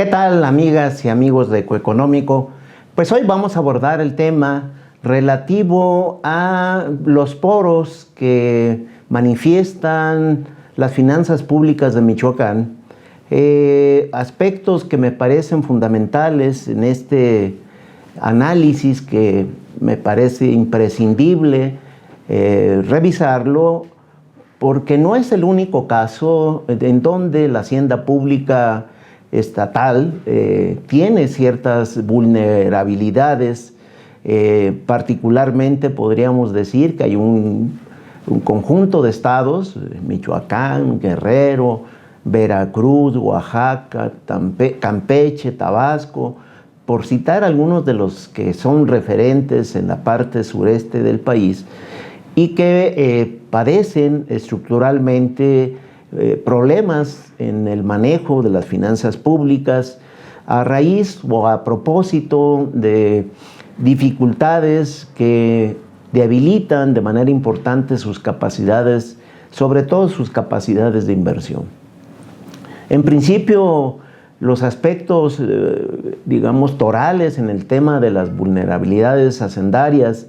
¿Qué tal, amigas y amigos de Ecoeconómico? Pues hoy vamos a abordar el tema relativo a los poros que manifiestan las finanzas públicas de Michoacán, aspectos que me parecen fundamentales en este análisis que me parece imprescindible revisarlo, porque no es el único caso en donde la hacienda pública estatal tiene ciertas vulnerabilidades. Particularmente podríamos decir que hay un conjunto de estados, Michoacán, Guerrero, Veracruz, Oaxaca, Campeche, Tabasco, por citar algunos de los que son referentes en la parte sureste del país, y que padecen estructuralmente problemas en el manejo de las finanzas públicas a raíz o a propósito de dificultades que debilitan de manera importante sus capacidades, sobre todo sus capacidades de inversión. En principio, los aspectos, digamos, torales en el tema de las vulnerabilidades hacendarias,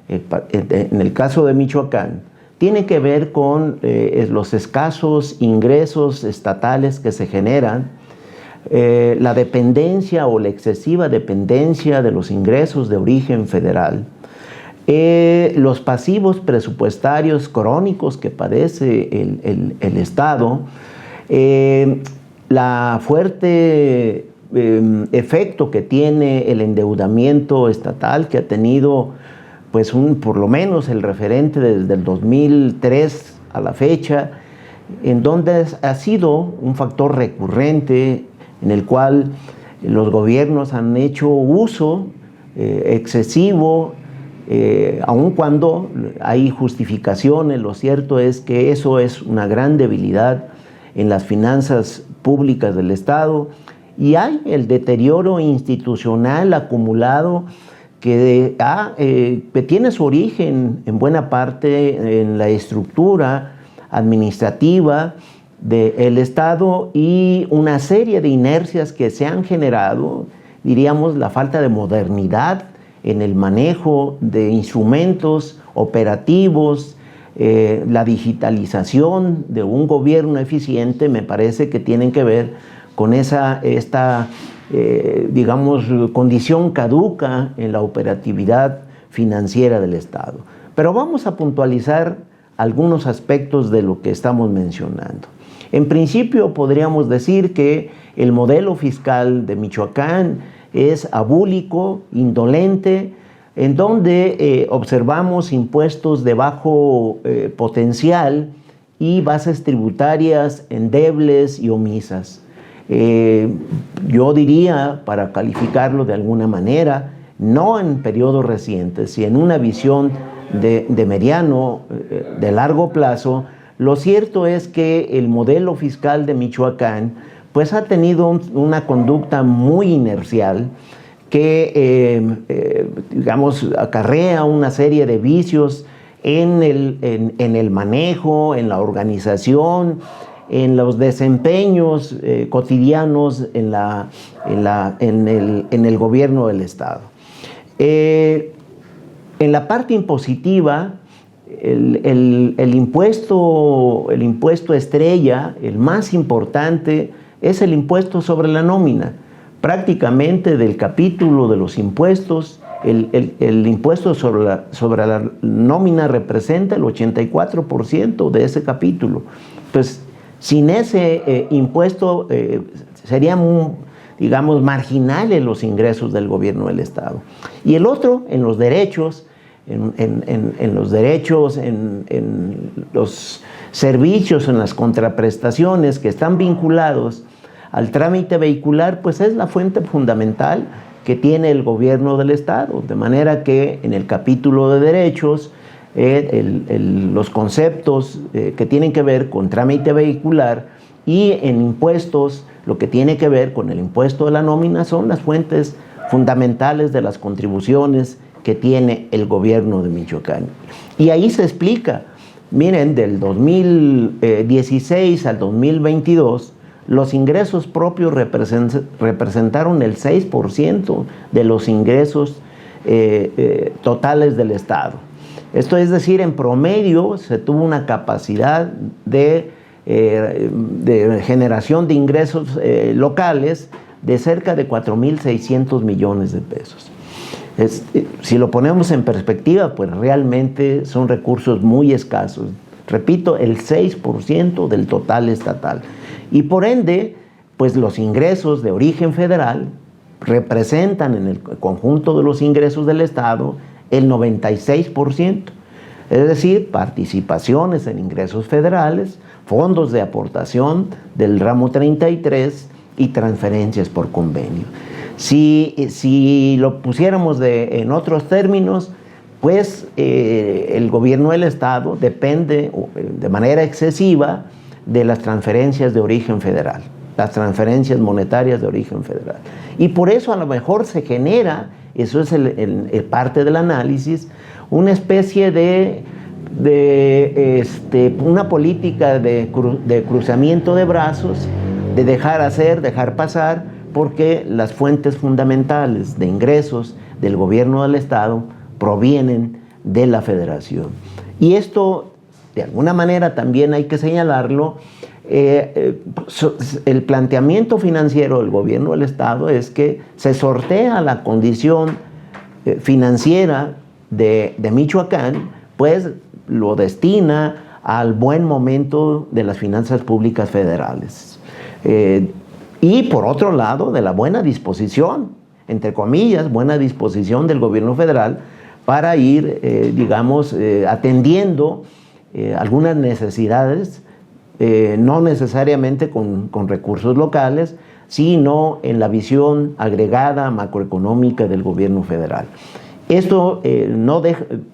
en el caso de Michoacán, tiene que ver con los escasos ingresos estatales que se generan, la dependencia o la excesiva dependencia de los ingresos de origen federal, los pasivos presupuestarios crónicos que padece el Estado, la fuerte efecto que tiene el endeudamiento estatal, que ha tenido pues por lo menos el referente desde el 2003 a la fecha, en donde ha sido un factor recurrente en el cual los gobiernos han hecho uso excesivo, aun cuando hay justificaciones. Lo cierto es que eso es una gran debilidad en las finanzas públicas del Estado, y hay el deterioro institucional acumulado que tiene su origen en buena parte en la estructura administrativa del Estado y una serie de inercias que se han generado, diríamos, la falta de modernidad en el manejo de instrumentos operativos, la digitalización de un gobierno eficiente. Me parece que tienen que ver con esta digamos, condición caduca en la operatividad financiera del Estado. Pero vamos a puntualizar algunos aspectos de lo que estamos mencionando. En principio, podríamos decir que el modelo fiscal de Michoacán es abúlico, indolente, en donde observamos impuestos de bajo potencial y bases tributarias endebles y omisas. Yo diría, para calificarlo de alguna manera, no en periodos recientes, sino en una visión de mediano, de largo plazo, lo cierto es que el modelo fiscal de Michoacán pues ha tenido una conducta muy inercial que, digamos, acarrea una serie de vicios en el manejo, en la organización, en los desempeños cotidianos en el gobierno del Estado. En la parte impositiva, el impuesto estrella, el más importante, es el impuesto sobre la nómina. Prácticamente del capítulo de los impuestos, el impuesto sobre la nómina representa el 84% de ese capítulo. Pues sin ese impuesto serían, digamos, marginales los ingresos del gobierno del Estado. Y el otro, en los derechos, en los servicios, en las contraprestaciones que están vinculados al trámite vehicular, pues es la fuente fundamental que tiene el gobierno del Estado. De manera que en el capítulo de derechos, los conceptos que tienen que ver con trámite vehicular, y en impuestos, lo que tiene que ver con el impuesto de la nómina, son las fuentes fundamentales de las contribuciones que tiene el gobierno de Michoacán. Y ahí se explica, miren, del 2016 al 2022, los ingresos propios representaron el 6% de los ingresos totales del Estado. Esto es decir, en promedio se tuvo una capacidad de generación de ingresos locales de cerca de 4.600 millones de pesos. Si lo ponemos en perspectiva, pues realmente son recursos muy escasos. Repito, el 6% del total estatal. Y por ende, pues los ingresos de origen federal representan en el conjunto de los ingresos del Estado el 96%. Es decir, participaciones en ingresos federales, fondos de aportación del ramo 33 y transferencias por convenio. Si lo pusiéramos en otros términos, pues el gobierno del Estado depende de manera excesiva de las transferencias de origen federal, las transferencias monetarias de origen federal. Y por eso a lo mejor se genera, eso es parte del análisis, una especie de una política de cruzamiento de brazos, de dejar hacer, dejar pasar, porque las fuentes fundamentales de ingresos del gobierno del Estado provienen de la Federación. Y esto, de alguna manera, también hay que señalarlo. El planteamiento financiero del gobierno del Estado es que se sortea la condición financiera de Michoacán, pues lo destina al buen momento de las finanzas públicas federales. Y por otro lado, de la buena disposición, entre comillas, buena disposición del gobierno federal para ir, atendiendo algunas necesidades, no necesariamente con recursos locales, sino en la visión agregada macroeconómica del gobierno federal. Esto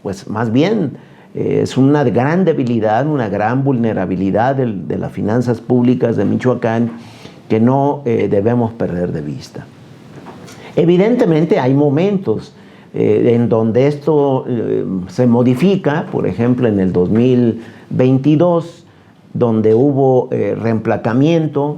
pues más bien es una gran debilidad, una gran vulnerabilidad de las finanzas públicas de Michoacán que no debemos perder de vista. Evidentemente hay momentos en donde esto se modifica, por ejemplo en el 2022, donde hubo reemplacamiento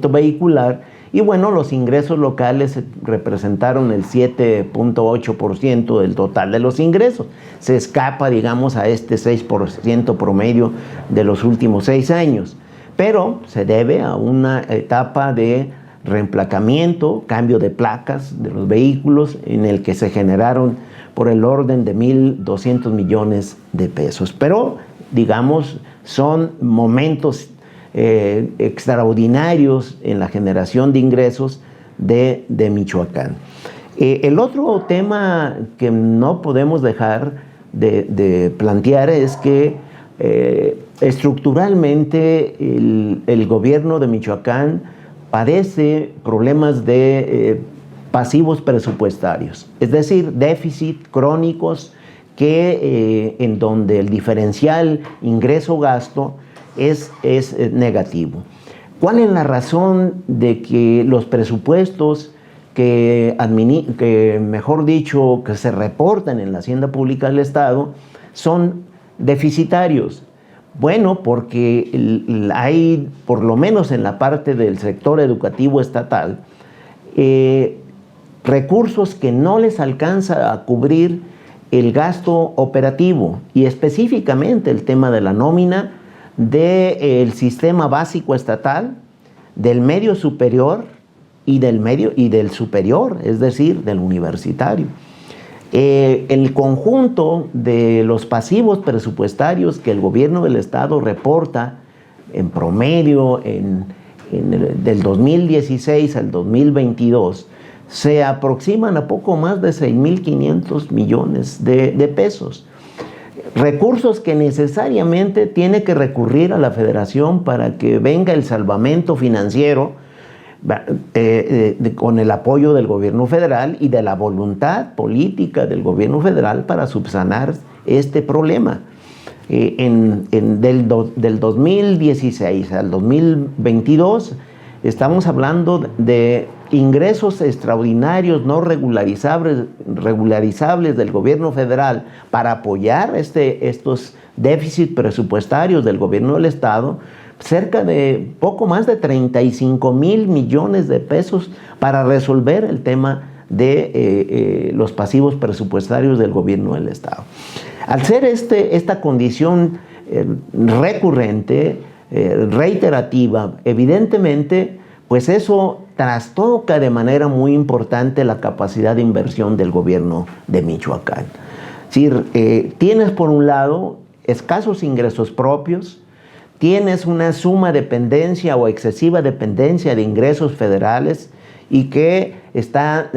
vehicular, y bueno, los ingresos locales representaron el 7.8% del total de los ingresos. Se escapa, digamos, a este 6% promedio de los últimos 6 años. Pero se debe a una etapa de reemplacamiento, cambio de placas de los vehículos, en el que se generaron por el orden de 1.200 millones de pesos. Pero, digamos, son momentos extraordinarios en la generación de ingresos de Michoacán. El otro tema que no podemos dejar de plantear es que estructuralmente el gobierno de Michoacán padece problemas de pasivos presupuestarios, es decir, déficit crónicos en donde el diferencial ingreso-gasto es negativo. ¿Cuál es la razón de que los presupuestos que se reportan en la Hacienda Pública del Estado son deficitarios? Bueno, porque hay, por lo menos en la parte del sector educativo estatal, recursos que no les alcanza a cubrir el gasto operativo, y específicamente el tema de la nómina del sistema básico estatal, del medio superior y del superior, es decir, del universitario. El conjunto de los pasivos presupuestarios que el gobierno del Estado reporta en promedio del 2016 al 2022 se aproximan a poco más de 6.500 millones de pesos. Recursos que necesariamente tiene que recurrir a la Federación para que venga el salvamento financiero con el apoyo del gobierno federal y de la voluntad política del gobierno federal para subsanar este problema. Del 2016 al 2022 estamos hablando de ingresos extraordinarios no regularizables del gobierno federal para apoyar estos déficits presupuestarios del gobierno del Estado, cerca de poco más de 35,000 millones de pesos para resolver el tema de los pasivos presupuestarios del gobierno del Estado. Al ser esta condición recurrente, reiterativa, evidentemente, pues eso trastoca de manera muy importante la capacidad de inversión del gobierno de Michoacán. Es decir, tienes por un lado escasos ingresos propios, tienes una suma dependencia o excesiva dependencia de ingresos federales y que está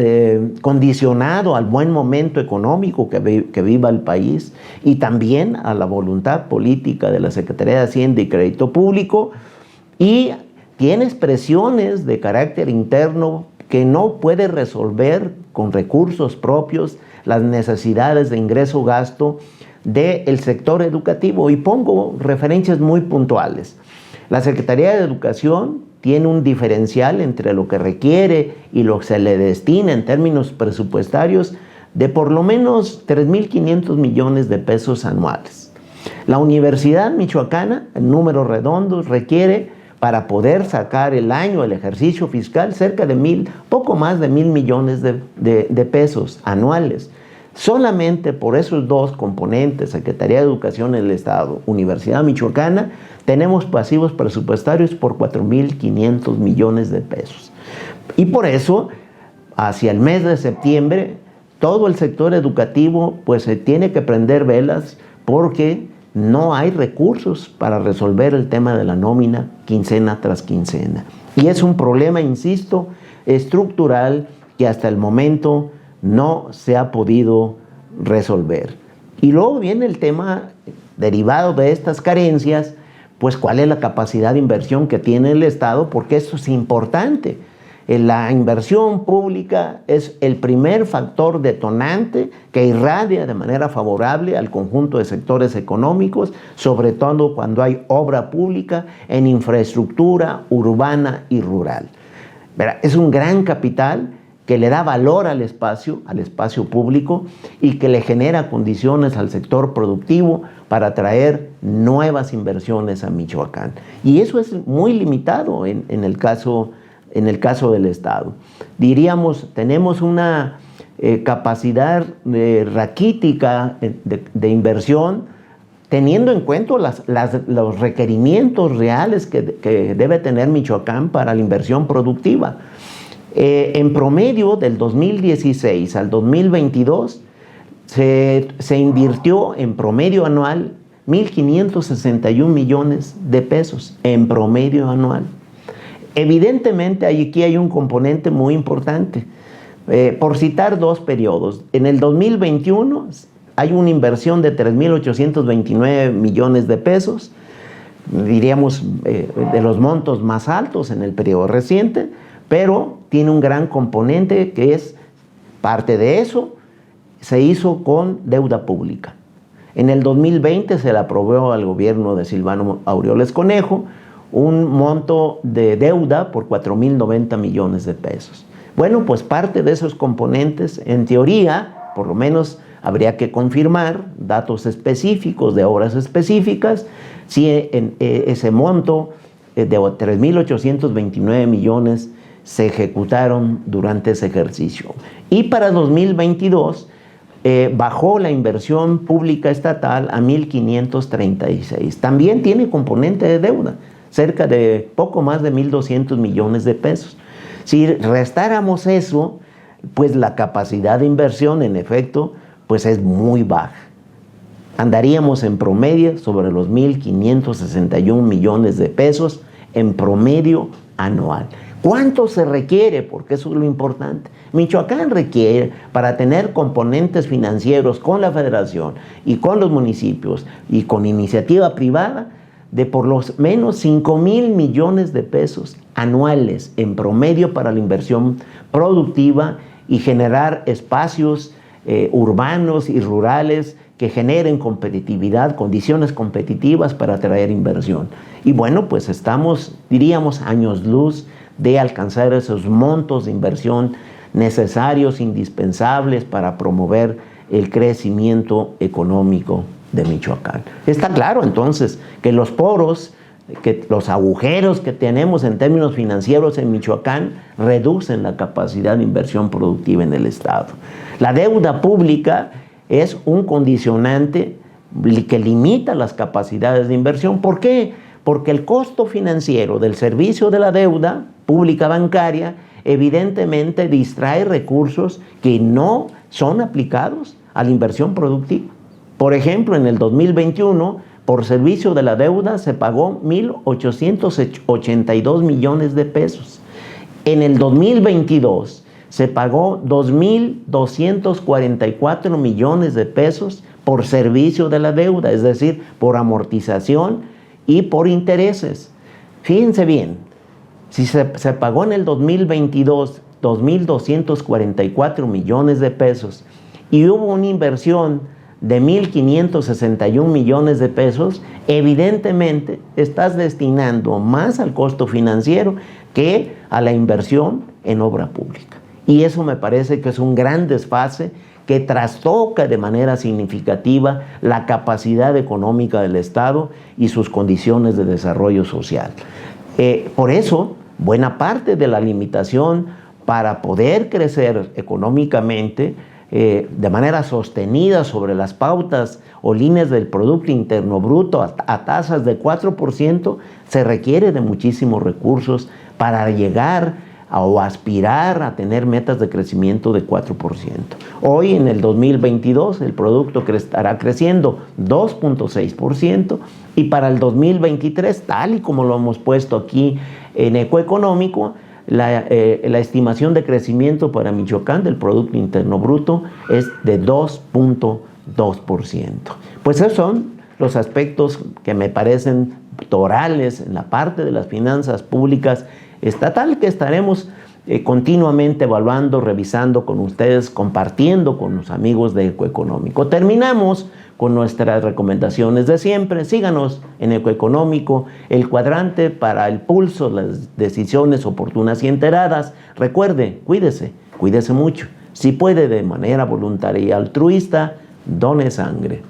condicionado al buen momento económico que viva el país y también a la voluntad política de la Secretaría de Hacienda y Crédito Público, y tienes presiones de carácter interno que no puede resolver con recursos propios las necesidades de ingreso-gasto del sector educativo. Y pongo referencias muy puntuales. La Secretaría de Educación tiene un diferencial entre lo que requiere y lo que se le destina en términos presupuestarios de por lo menos 3,500 millones de pesos anuales. La Universidad Michoacana, en números redondos, requiere, para poder sacar el año, el ejercicio fiscal, cerca de poco más de 1,000 millones de pesos anuales. Solamente por esos dos componentes, Secretaría de Educación en el Estado, Universidad Michoacana, tenemos pasivos presupuestarios por 4,500 millones de pesos. Y por eso, hacia el mes de septiembre, todo el sector educativo pues se tiene que prender velas porque no hay recursos para resolver el tema de la nómina quincena tras quincena. Y es un problema, insisto, estructural que hasta el momento no se ha podido resolver. Y luego viene el tema derivado de estas carencias, pues cuál es la capacidad de inversión que tiene el Estado, porque eso es importante. La inversión pública es el primer factor detonante que irradia de manera favorable al conjunto de sectores económicos, sobre todo cuando hay obra pública en infraestructura urbana y rural. Es un gran capital que le da valor al espacio público y que le genera condiciones al sector productivo para atraer nuevas inversiones a Michoacán. Y eso es muy limitado en el caso del Estado. Diríamos, tenemos una capacidad raquítica de inversión, teniendo en cuenta los requerimientos reales que debe tener Michoacán para la inversión productiva. En promedio, del 2016 al 2022, se invirtió en promedio anual 1,561 millones de pesos en promedio anual. Evidentemente, aquí hay un componente muy importante. Por citar dos periodos, en el 2021 hay una inversión de 3,829 millones de pesos, diríamos de los montos más altos en el periodo reciente, pero tiene un gran componente que es parte de eso, se hizo con deuda pública. En el 2020 se le aprobó al gobierno de Silvano Aureoles Conejo un monto de deuda por 4,090 millones de pesos. Bueno, pues parte de esos componentes, en teoría, por lo menos habría que confirmar datos específicos de obras específicas, si ese monto de 3,829 millones se ejecutaron durante ese ejercicio. Y para 2022 bajó la inversión pública estatal a 1,536. También tiene componente de deuda, cerca de poco más de 1,200 millones de pesos. Si restáramos eso, pues la capacidad de inversión, en efecto, pues es muy baja. Andaríamos en promedio sobre los 1,561 millones de pesos en promedio anual. ¿Cuánto se requiere? Porque eso es lo importante. Michoacán requiere, para tener componentes financieros con la federación y con los municipios y con iniciativa privada, de por lo menos 5,000 millones de pesos anuales en promedio para la inversión productiva y generar espacios urbanos y rurales que generen competitividad, condiciones competitivas para atraer inversión. Y bueno, pues estamos, diríamos, años luz de alcanzar esos montos de inversión necesarios, indispensables para promover el crecimiento económico de Michoacán. Está claro entonces que los poros que los agujeros que tenemos en términos financieros en Michoacán reducen la capacidad de inversión productiva en el Estado. La deuda pública es un condicionante que limita las capacidades de inversión. ¿Por qué? Porque el costo financiero del servicio de la deuda pública bancaria evidentemente distrae recursos que no son aplicados a la inversión productiva. Por ejemplo, en el 2021, por servicio de la deuda se pagó 1,882 millones de pesos. En el 2022 se pagó 2,244 millones de pesos por servicio de la deuda, es decir, por amortización y por intereses. Fíjense bien, si se pagó en el 2022 2,244 millones de pesos y hubo una inversión de 1,561 millones de pesos, evidentemente estás destinando más al costo financiero que a la inversión en obra pública. Y eso me parece que es un gran desfase que trastoca de manera significativa la capacidad económica del Estado y sus condiciones de desarrollo social. Por eso, buena parte de la limitación para poder crecer económicamente de manera sostenida sobre las pautas o líneas del Producto Interno Bruto a tasas de 4%, se requiere de muchísimos recursos para llegar o aspirar a tener metas de crecimiento de 4%. Hoy, en el 2022, el producto estará creciendo 2,6%, y para el 2023, tal y como lo hemos puesto aquí en Ecoeconómico, la estimación de crecimiento para Michoacán del Producto Interno Bruto es de 2,2%. Pues esos son los aspectos que me parecen torales en la parte de las finanzas públicas estatal que estaremos continuamente evaluando, revisando con ustedes, compartiendo con los amigos de Ecoeconómico. Terminamos con nuestras recomendaciones de siempre. Síganos en Ecoeconómico, el cuadrante para el pulso, las decisiones oportunas y enteradas. Recuerde, cuídese mucho. Si puede, de manera voluntaria y altruista, done sangre.